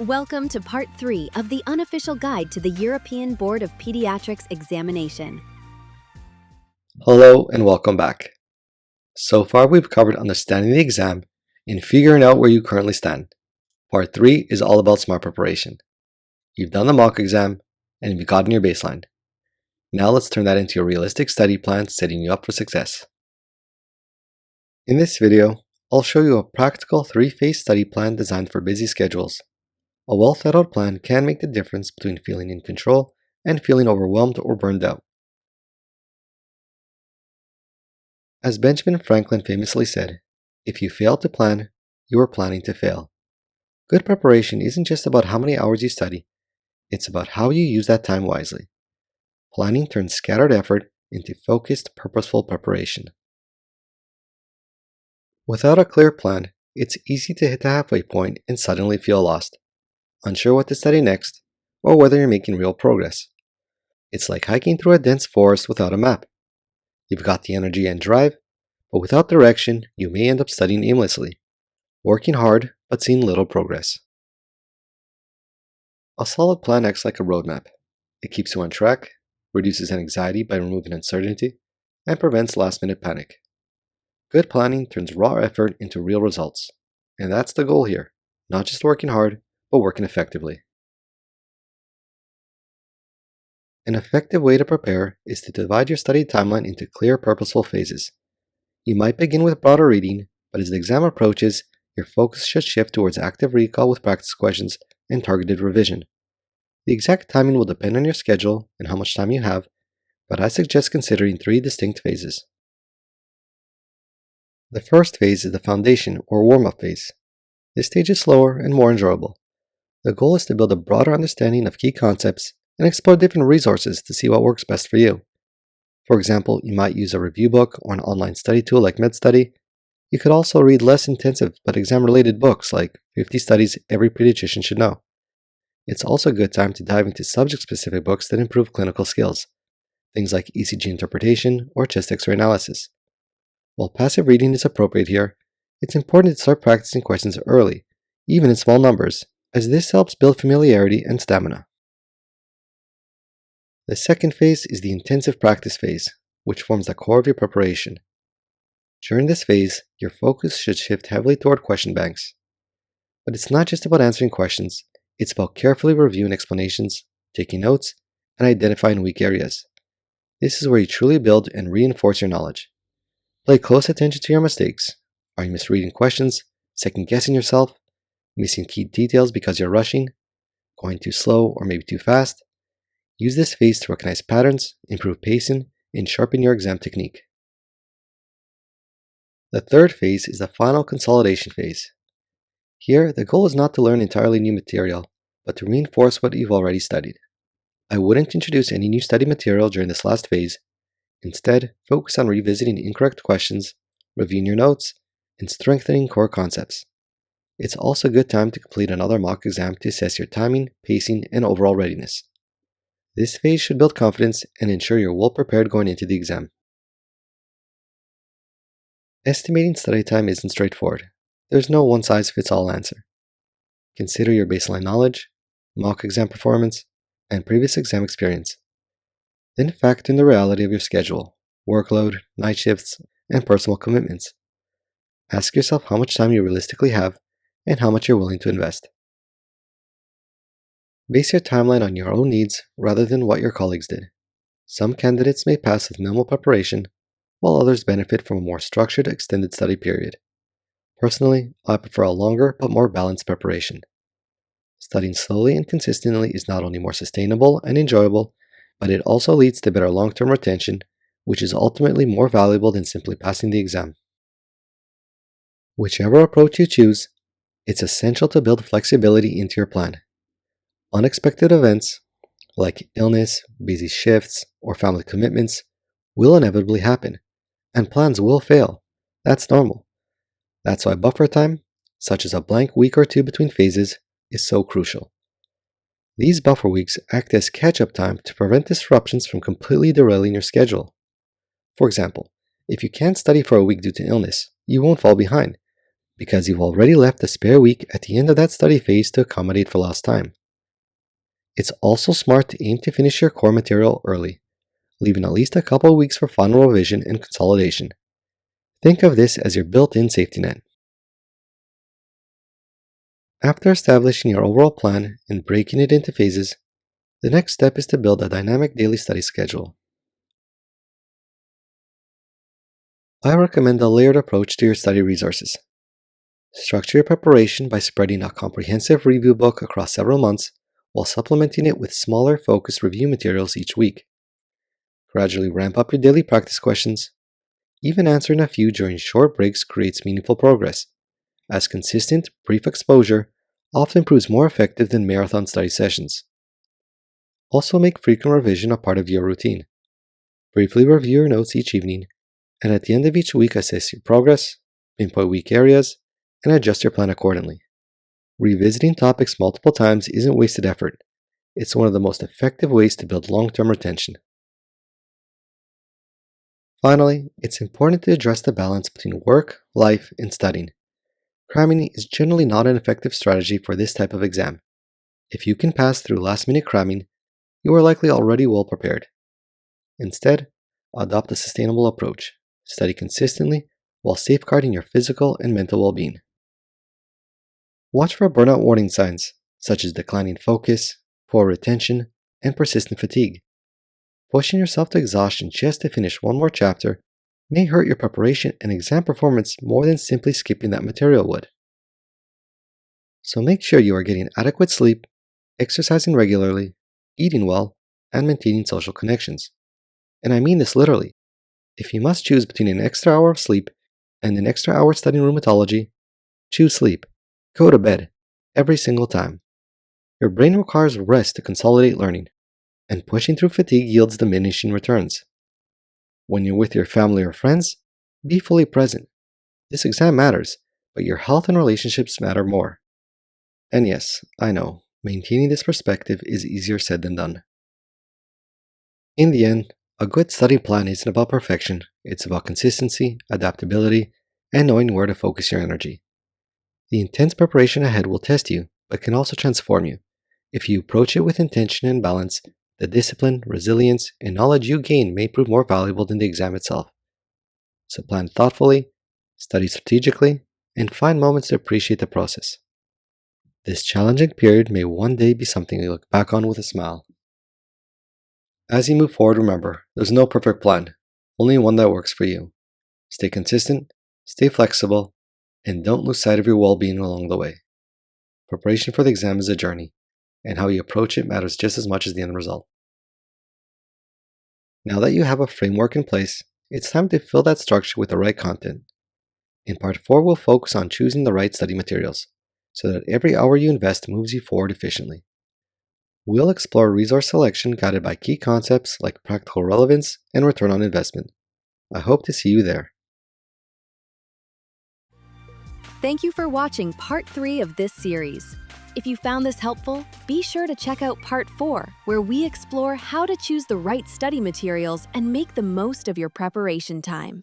Welcome to Part 3 of the Unofficial Guide to the European Board of Paediatrics examination. Hello and welcome back. So far we've covered understanding the exam and figuring out where you currently stand. Part 3 is all about smart preparation. You've done the mock exam and you've gotten your baseline. Now let's turn that into a realistic study plan setting you up for success. In this video, I'll show you a practical 3-phase study plan designed for busy schedules. A well thought out plan can make the difference between feeling in control and feeling overwhelmed or burned out. As Benjamin Franklin famously said, if you fail to plan, you are planning to fail. Good preparation isn't just about how many hours you study, it's about how you use that time wisely. Planning turns scattered effort into focused, purposeful preparation. Without a clear plan, it's easy to hit the halfway point and suddenly feel lost, unsure what to study next, or whether you're making real progress. It's like hiking through a dense forest without a map. You've got the energy and drive, but without direction, you may end up studying aimlessly, working hard but seeing little progress. A solid plan acts like a roadmap. It keeps you on track, reduces anxiety by removing uncertainty, and prevents last-minute panic. Good planning turns raw effort into real results, and that's the goal here, not just working hard, but working effectively. An effective way to prepare is to divide your study timeline into clear, purposeful phases. You might begin with broader reading, but as the exam approaches, your focus should shift towards active recall with practice questions and targeted revision. The exact timing will depend on your schedule and how much time you have, but I suggest considering 3 distinct phases. The first phase is the foundation or warm-up phase. This stage is slower and more enjoyable. The goal is to build a broader understanding of key concepts and explore different resources to see what works best for you. For example, you might use a review book or an online study tool like MedStudy. You could also read less intensive but exam-related books like 50 Studies Every Pediatrician Should Know. It's also a good time to dive into subject-specific books that improve clinical skills, things like ECG interpretation or chest X-ray analysis. While passive reading is appropriate here, it's important to start practicing questions early, even in small numbers, as this helps build familiarity and stamina. The second phase is the intensive practice phase, which forms the core of your preparation. During this phase, your focus should shift heavily toward question banks. But it's not just about answering questions, it's about carefully reviewing explanations, taking notes, and identifying weak areas. This is where you truly build and reinforce your knowledge. Pay close attention to your mistakes. Are you misreading questions, second-guessing yourself, missing key details because you're rushing, going too slow or maybe too fast? Use this phase to recognize patterns, improve pacing, and sharpen your exam technique. The third phase is the final consolidation phase. Here, the goal is not to learn entirely new material, but to reinforce what you've already studied. I wouldn't introduce any new study material during this last phase. Instead, focus on revisiting incorrect questions, reviewing your notes, and strengthening core concepts. It's also a good time to complete another mock exam to assess your timing, pacing, and overall readiness. This phase should build confidence and ensure you're well prepared going into the exam. Estimating study time isn't straightforward. There's no one-size-fits-all answer. Consider your baseline knowledge, mock exam performance, and previous exam experience. Then factor in the reality of your schedule, workload, night shifts, and personal commitments. Ask yourself how much time you realistically have and how much you're willing to invest. Base your timeline on your own needs rather than what your colleagues did. Some candidates may pass with minimal preparation, while others benefit from a more structured, extended study period. Personally, I prefer a longer but more balanced preparation. Studying slowly and consistently is not only more sustainable and enjoyable, but it also leads to better long-term retention, which is ultimately more valuable than simply passing the exam. Whichever approach you choose, it's essential to build flexibility into your plan. Unexpected events, like illness, busy shifts, or family commitments, will inevitably happen, and plans will fail. That's normal. That's why buffer time, such as a blank week or 2 between phases, is so crucial. These buffer weeks act as catch-up time to prevent disruptions from completely derailing your schedule. For example, if you can't study for a week due to illness, you won't fall behind, because you've already left a spare week at the end of that study phase to accommodate for lost time. It's also smart to aim to finish your core material early, leaving at least a couple of weeks for final revision and consolidation. Think of this as your built-in safety net. After establishing your overall plan and breaking it into phases, the next step is to build a dynamic daily study schedule. I recommend a layered approach to your study resources. Structure your preparation by spreading a comprehensive review book across several months while supplementing it with smaller, focused review materials each week. Gradually ramp up your daily practice questions. Even answering a few during short breaks creates meaningful progress, as consistent, brief exposure often proves more effective than marathon study sessions. Also make frequent revision a part of your routine. Briefly review your notes each evening, and at the end of each week assess your progress, pinpoint weak areas, and adjust your plan accordingly. Revisiting topics multiple times isn't wasted effort. It's one of the most effective ways to build long-term retention. Finally, it's important to address the balance between work, life, and studying. Cramming is generally not an effective strategy for this type of exam. If you can pass through last-minute cramming, you are likely already well prepared. Instead, adopt a sustainable approach. Study consistently while safeguarding your physical and mental well-being. Watch for burnout warning signs, such as declining focus, poor retention, and persistent fatigue. Pushing yourself to exhaustion just to finish one more chapter may hurt your preparation and exam performance more than simply skipping that material would. So make sure you are getting adequate sleep, exercising regularly, eating well, and maintaining social connections. And I mean this literally. If you must choose between an extra hour of sleep and an extra hour studying rheumatology, choose sleep. Go to bed, every single time. Your brain requires rest to consolidate learning, and pushing through fatigue yields diminishing returns. When you're with your family or friends, be fully present. This exam matters, but your health and relationships matter more. And yes, I know, maintaining this perspective is easier said than done. In the end, a good study plan isn't about perfection, it's about consistency, adaptability, and knowing where to focus your energy. The intense preparation ahead will test you, but can also transform you. If you approach it with intention and balance, the discipline, resilience, and knowledge you gain may prove more valuable than the exam itself. So plan thoughtfully, study strategically, and find moments to appreciate the process. This challenging period may one day be something you look back on with a smile. As you move forward, remember, there's no perfect plan, only one that works for you. Stay consistent, stay flexible, and don't lose sight of your well-being along the way. Preparation for the exam is a journey, and how you approach it matters just as much as the end result. Now that you have a framework in place, it's time to fill that structure with the right content. In Part 4, we'll focus on choosing the right study materials, so that every hour you invest moves you forward efficiently. We'll explore resource selection guided by key concepts like practical relevance and return on investment. I hope to see you there. Thank you for watching Part 3 of this series. If you found this helpful, be sure to check out Part 4, where we explore how to choose the right study materials and make the most of your preparation time.